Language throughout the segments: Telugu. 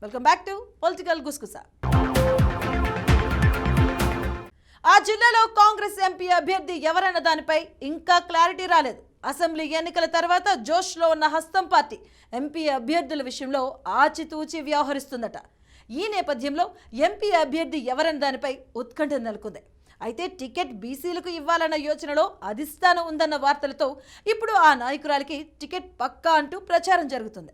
వెల్కమ్ బ్యాక్ టు పొలిటికల్ గుస్గుసా. ఆ జిల్లాలో కాంగ్రెస్ ఎంపీ అభ్యర్థి ఎవరన్న దానిపై ఇంకా క్లారిటీ రాలేదు. అసెంబ్లీ ఎన్నికల తర్వాత జోష్లో ఉన్న హస్తం పార్టీ ఎంపీ అభ్యర్థుల విషయంలో ఆచితూచి వ్యవహరిస్తుందట. ఈ నేపథ్యంలో ఎంపీ అభ్యర్థి ఎవరన్న దానిపై ఉత్కంఠ నెలకొంది. అయితే టికెట్ బీసీలకు ఇవ్వాలన్న యోచనలో అధిష్టానం ఉందన్న వార్తలతో ఇప్పుడు ఆ నాయకురాలికి టికెట్ పక్కా అంటూ ప్రచారం జరుగుతుంది.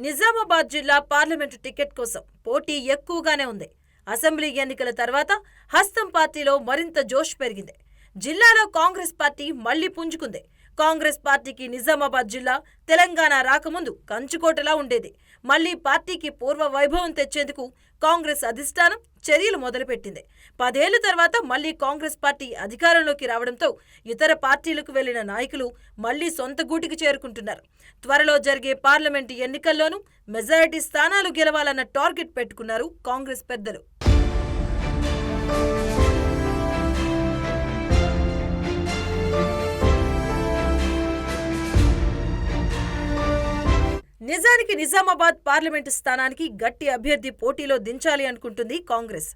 నిజామాబాద్ జిల్లా పార్లమెంటు టికెట్ కోసం పోటీ ఎక్కువగానే ఉంది. అసెంబ్లీ ఎన్నికల తర్వాత హస్తం పార్టీలో మరింత జోష్ పెరిగింది. జిల్లాలో కాంగ్రెస్ పార్టీ మళ్లీ పుంజుకుంది. కాంగ్రెస్ పార్టీకి నిజామాబాద్ జిల్లా తెలంగాణ రాకముందు కంచుకోటలా ఉండేది. మళ్లీ పార్టీకి పూర్వ వైభవం తెచ్చేందుకు కాంగ్రెస్ అధిష్టానం చర్యలు మొదలుపెట్టింది. 10 ఏళ్ల తర్వాత మళ్లీ కాంగ్రెస్ పార్టీ అధికారంలోకి రావడంతో ఇతర పార్టీలకు వెళ్లిన నాయకులు మళ్లీ సొంత గూటికి చేరుకుంటున్నారు. త్వరలో జరిగే పార్లమెంటు ఎన్నికల్లోనూ మెజారిటీ స్థానాలు గెలవాలన్న టార్గెట్ పెట్టుకున్నారు కాంగ్రెస్ పెద్దలు. నిజానికి నిజామాబాద్ పార్లమెంటు స్థానానికి గట్టి అభ్యర్థి పోటీలో దించాలి అనుకుంటుంది కాంగ్రెస్.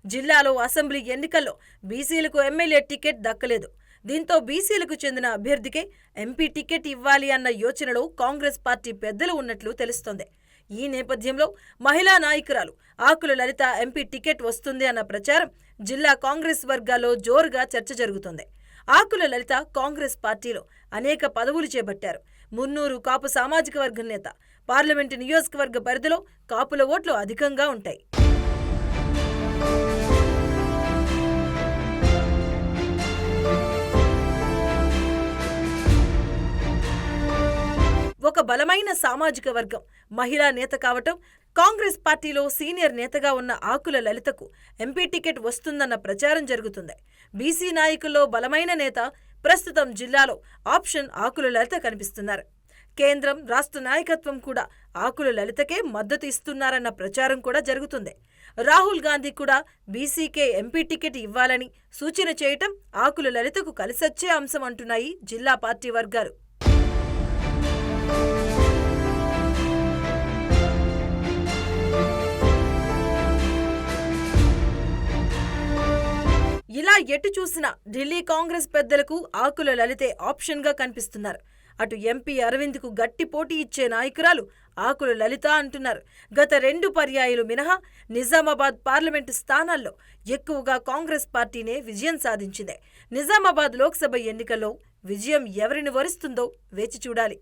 జిల్లాలో అసెంబ్లీ ఎన్నికల్లో బీసీలకు ఎమ్మెల్యే టికెట్ దక్కలేదు. దీంతో బీసీలకు చెందిన అభ్యర్థికే ఎంపీ టికెట్ ఇవ్వాలి అన్న యోచనలో కాంగ్రెస్ పార్టీ పెద్దలు ఉన్నట్లు తెలుస్తోంది. ఈ నేపథ్యంలో మహిళా నాయకురాలు ఆకుల లలిత ఎంపీ టికెట్ వస్తుంది అన్న ప్రచారం జిల్లా కాంగ్రెస్ వర్గాల్లో జోరుగా చర్చ జరుగుతోంది. ఆకుల లలిత కాంగ్రెస్ పార్టీలో అనేక పదవులు చేపట్టారు. మున్నూరు కాపు సామాజిక వర్గం నేత. పార్లమెంటు నియోజకవర్గ పరిధిలో కాపుల ఓట్లు అధికంగా ఉంటాయి. ఒక బలమైన సామాజిక వర్గం మహిళా నేత కావటం, కాంగ్రెస్ పార్టీలో సీనియర్ నేతగా ఉన్న ఆకుల లలితకు ఎంపీ టికెట్ వస్తుందన్న ప్రచారం జరుగుతుంది. బీసీ నాయకుల్లో బలమైన నేత ప్రస్తుతం జిల్లాలో ఆప్షన్ ఆకుల లలిత కనిపిస్తున్నారు. కేంద్రం, రాష్ట్ర నాయకత్వం కూడా ఆకుల లలితకే మద్దతు ఇస్తున్నారన్న ప్రచారం కూడా జరుగుతుంది. రాహుల్ గాంధీ కూడా బీసీకే ఎంపీ టికెట్ ఇవ్వాలని సూచన చేయటం ఆకుల లలితకు కలిసొచ్చే అంశం అంటున్నాయి జిల్లా పార్టీ వర్గాలు. ఇలా ఎటు చూసినా ఢిల్లీ కాంగ్రెస్ పెద్దలకు ఆకుల లలితే ఆప్షన్గా కనిపిస్తున్నారు. అటు ఎంపీ అరవింద్కు గట్టి పోటీ ఇచ్చే నాయకురాలు ఆకుల లలిత అంటున్నారు. గత 2 పర్యాయాలు మినహా నిజామాబాద్ పార్లమెంటు స్థానాల్లో ఎక్కువగా కాంగ్రెస్ పార్టీనే విజయం సాధించింది. నిజామాబాద్ లోక్సభ ఎన్నికల్లో విజయం ఎవరిని వరిస్తుందో వేచి చూడాలి.